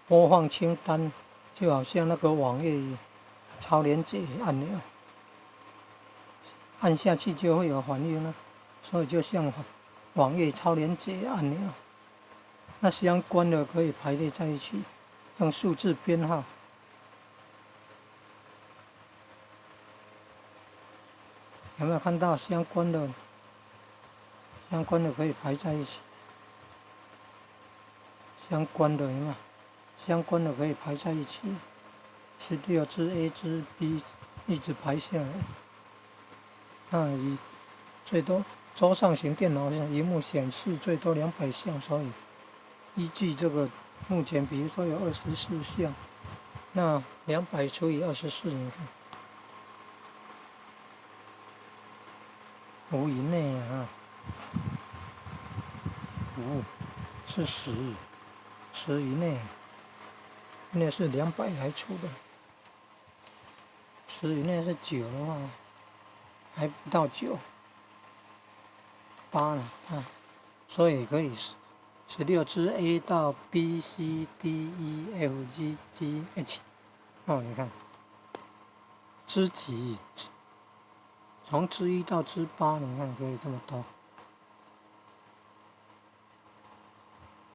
播放清单，就好像那个网页超连接按钮，按下去就会有反应了，所以就像网页超连接按钮。那相关的可以排列在一起，用数字编号。有没有看到相关的？相关的可以排在一起。相关的有没有？相关的可以排在一起，16支 A 支 B 一直排下来。那最多桌上型电脑上萤幕显示最多200项，所以依据这个目前比如说有24项，那200除以24，你看5以内啊，5是10以内，那是200来出的，10以内是9的话，还不到9，8了啊，所以可以16支 A 到 B C D E F G G H， 哦，你看，支几，从支1到支8，你看可以这么多。